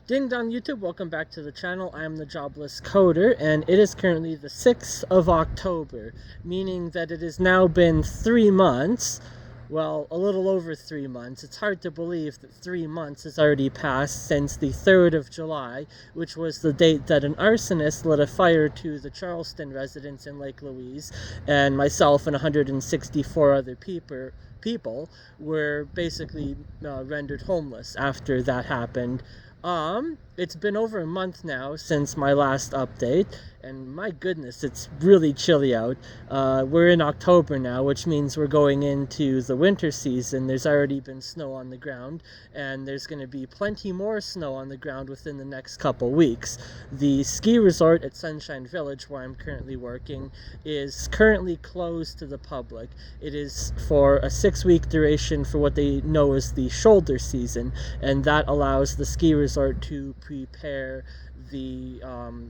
Ding dong YouTube, welcome back to the channel. I am the Jobless Coder, and it is currently the 6th of October, meaning that it has now been 3 months. Well, a little over 3 months. It's hard to believe that 3 months has already passed since the 3rd of July, which was the date that an arsonist lit a fire to the Charleston residence in Lake Louise, and myself and 164 other people were basically rendered homeless after that happened. It's been over a month now since my last update, and my goodness, it's really chilly out. We're in October now, which means we're going into the winter season. There's already been snow on the ground, and there's going to be plenty more snow on the ground within the next couple weeks. The ski resort at Sunshine Village, where I'm currently working, is currently closed to the public. It is for a 6-week duration for what they know as the shoulder season, and that allows the ski resort to prepare the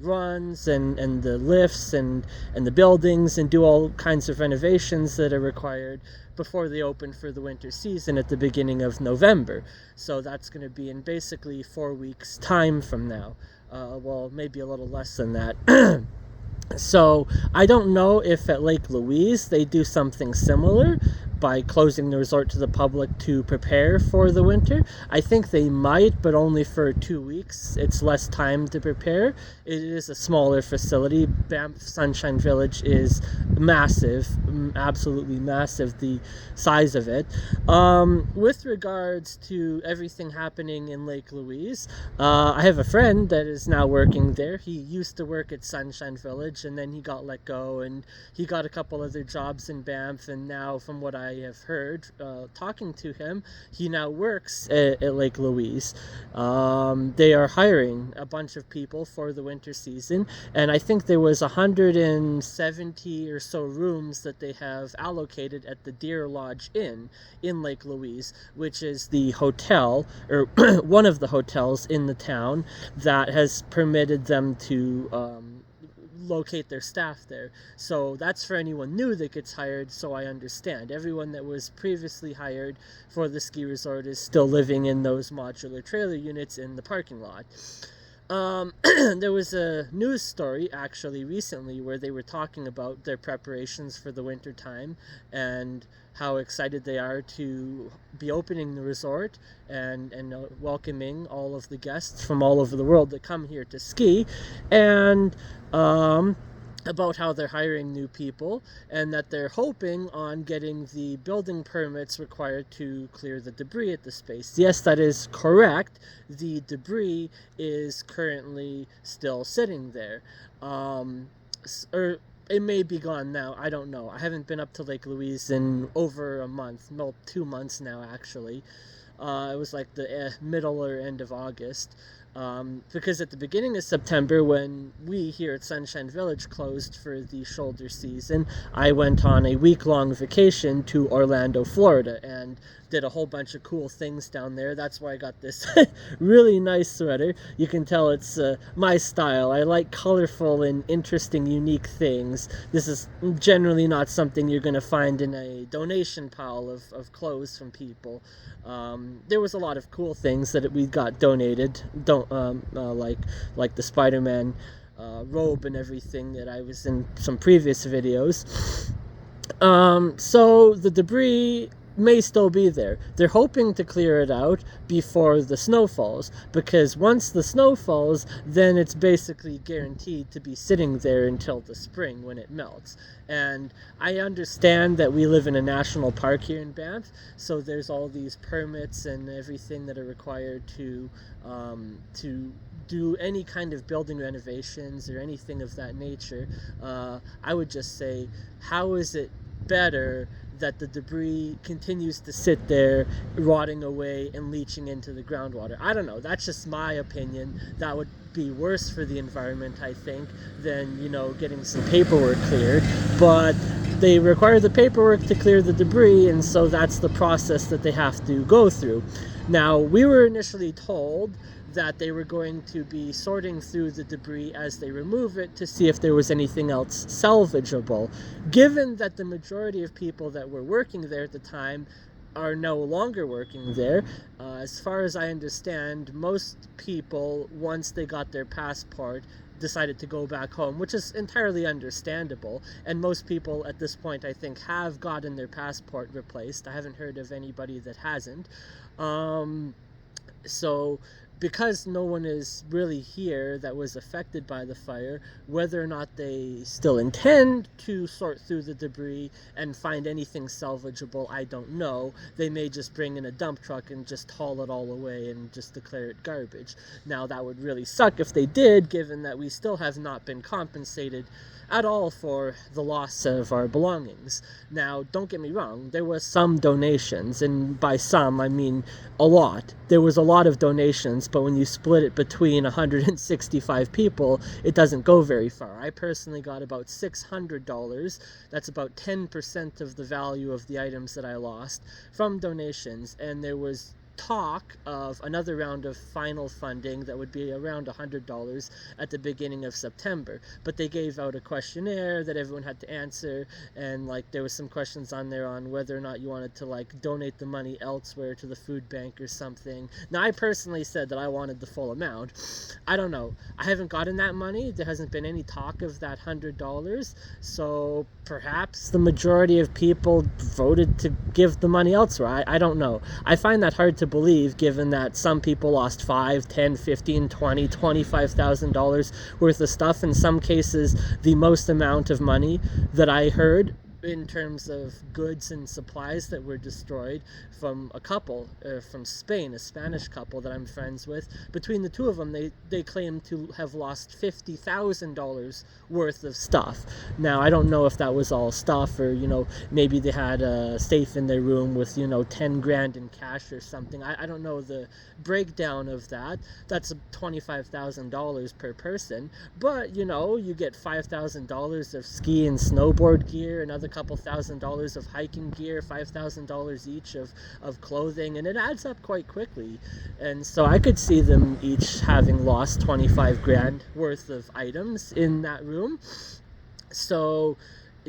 runs and the lifts and the buildings and do all kinds of renovations that are required before they open for the winter season at the beginning of November. So that's going to be in basically 4 weeks time from now. Well, maybe a little less than that. So I don't know if at Lake Louise they do something similar by closing the resort to the public to prepare for the winter. I think they might, but only for 2 weeks. It's less time to prepare. It is a smaller facility. Banff Sunshine Village is massive, absolutely massive, the size of it. With regards to everything happening in Lake Louise, I have a friend that is now working there. He used to work at Sunshine Village, and then he got let go, and he got a couple other jobs in Banff, and now from what I have heard talking to him, he now works at Lake Louise. They are hiring a bunch of people for the winter season, and I think there was 170 or so rooms that they have allocated at the Deer Lodge Inn in Lake Louise, which is the hotel, or one of the hotels in the town that has permitted them to locate their staff there. So that's for anyone new that gets hired, so I understand. Everyone that was previously hired for the ski resort is still living in those modular trailer units in the parking lot. There was a news story actually recently where they were talking about their preparations for the winter time and how excited they are to be opening the resort and welcoming all of the guests from all over the world that come here to ski, and about how they're hiring new people and that they're hoping on getting the building permits required to clear the debris at the space. Yes, that is correct. The debris is currently still sitting there. Or it may be gone now. I don't know. I haven't been up to Lake Louise in over a month. No, 2 months now, actually. It was like the middle or end of August. Because at the beginning of September, when we here at Sunshine Village closed for the shoulder season, I went on a week-long vacation to Orlando, Florida, and did a whole bunch of cool things down there. That's why I got this really nice sweater. You can tell it's my style. I like colorful and interesting, unique things. This is generally not something you're going to find in a donation pile of clothes from people. There was a lot of cool things that we got donated, like the Spider-Man robe and everything that I was in some previous videos. So the debris may still be there. They're hoping to clear it out before the snow falls, because once the snow falls, then it's basically guaranteed to be sitting there until the spring when it melts. And I understand that we live in a national park here in Banff, so there's all these permits and everything that are required to do any kind of building renovations or anything of that nature. I would just say, how is it better that the debris continues to sit there, rotting away and leaching into the groundwater? I don't know. That's just my opinion. That would be worse for the environment, I think, than, getting some paperwork cleared. But they require the paperwork to clear the debris, and so that's the process that they have to go through. Now, we were initially told that they were going to be sorting through the debris as they remove it to see if there was anything else salvageable. Given that the majority of people that were working there at the time are no longer working there. As far as I understand, most people, once they got their passport, decided to go back home, which is entirely understandable. And most people at this point, I think, have gotten their passport replaced. I haven't heard of anybody that hasn't. Um, so because no one is really here that was affected by the fire, whether or not they still intend to sort through the debris and find anything salvageable, I don't know. They may just bring in a dump truck and just haul it all away and just declare it garbage. Now that would really suck if they did, given that we still have not been compensated at all for the loss of our belongings. Now, don't get me wrong, there was some donations, and by some, I mean a lot. There was a lot of donations, but when you split it between 165 people, it doesn't go very far. I personally got about $600. That's about 10% of the value of the items that I lost from donations, and there was talk of another round of final funding that would be around $100 at the beginning of September. But they gave out a questionnaire that everyone had to answer, and like there was some questions on there on whether or not you wanted to like donate the money elsewhere to the food bank or something. Now I personally said that I wanted the full amount. I don't know. I haven't gotten that money. There hasn't been any talk of that $100. So perhaps the majority of people voted to give the money elsewhere. I don't know. I find that hard to believe, given that some people lost $5, $10, $15, $20, $25,000 worth of stuff. In some cases, the most amount of money that I heard in terms of goods and supplies that were destroyed from a couple from Spain, a Spanish couple that I'm friends with. Between the two of them, they claim to have lost $50,000 worth of stuff. Now, I don't know if that was all stuff, or, you know, maybe they had a safe in their room with, you know, 10 grand in cash or something. I don't know the breakdown of that. That's $25,000 per person. But, you know, you get $5,000 of ski and snowboard gear, another couple $1,000 of hiking gear, $5,000 each of clothing, and it adds up quite quickly. And so I could see them each having lost 25 grand worth of items in that room. So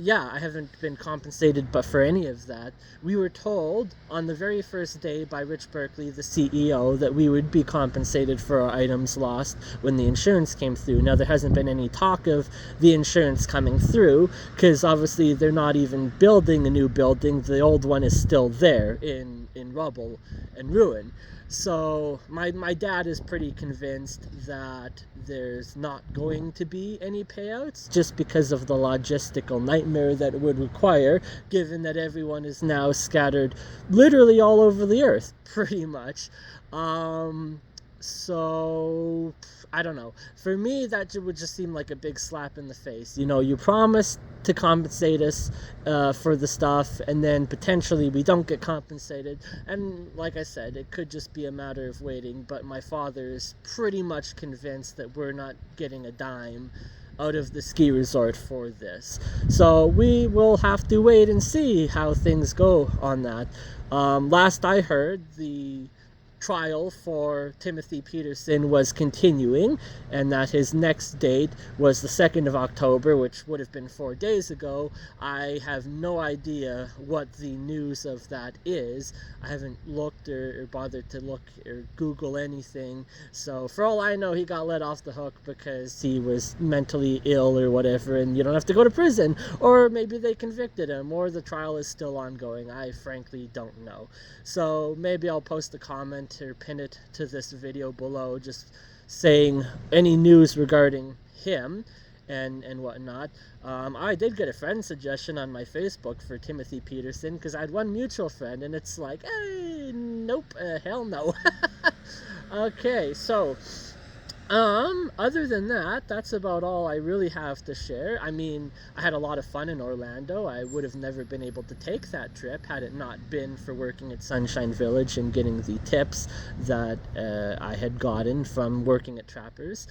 yeah, I haven't been compensated but for any of that. We were told on the very first day by Rich Berkeley, the CEO, that we would be compensated for our items lost when the insurance came through. Now, there hasn't been any talk of the insurance coming through, because obviously they're not even building a new building. The old one is still there in rubble and ruin. So my dad is pretty convinced that there's not going to be any payouts, just because of the logistical nightmare that it would require, given that everyone is now scattered literally all over the earth, pretty much. So I don't know. For me, that would just seem like a big slap in the face. You know, you promised to compensate us for the stuff, and then potentially we don't get compensated. And like I said, it could just be a matter of waiting, but my father is pretty much convinced that we're not getting a dime out of the ski resort for this. So we will have to wait and see how things go on that. Last I heard, the trial for Timothy Peterson was continuing, and that his next date was the 2nd of October, which would have been 4 days ago. I have no idea what the news of that is. I haven't looked or bothered to look or Google anything. So for all I know, he got let off the hook because he was mentally ill or whatever, and you don't have to go to prison. Or maybe they convicted him, or the trial is still ongoing. I frankly don't know. So maybe I'll post a comment or pin it to this video below, just saying any news regarding him and whatnot. I did get a friend suggestion on my Facebook for Timothy Peterson, because I had one mutual friend, and it's like, hey, nope, hell no. Okay, so other than that, that's about all I really have to share. I mean, I had a lot of fun in Orlando. I would have never been able to take that trip had it not been for working at Sunshine Village and getting the tips that I had gotten from working at Trappers.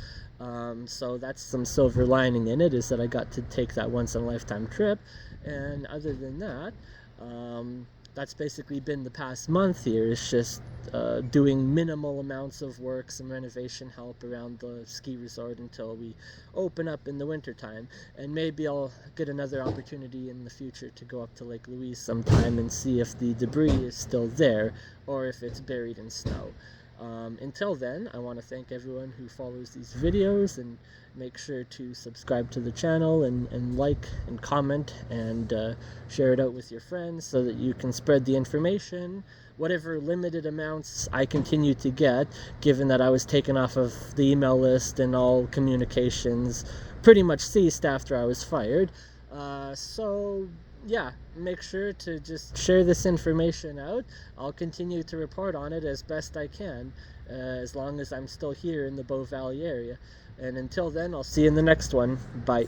So that's some silver lining in it, is that I got to take that once-in-a-lifetime trip. And other than that, that's basically been the past month here. It's just doing minimal amounts of work, some renovation help around the ski resort until we open up in the wintertime. And maybe I'll get another opportunity in the future to go up to Lake Louise sometime and see if the debris is still there or if it's buried in snow. Until then, I want to thank everyone who follows these videos, and make sure to subscribe to the channel and like and comment and share it out with your friends so that you can spread the information. Whatever limited amounts I continue to get, given that I was taken off of the email list and all communications pretty much ceased after I was fired. So yeah, make sure to just share this information out. I'll continue to report on it as best I can, as long as I'm still here in the Bow Valley area. And until then, I'll see you in the next one. Bye.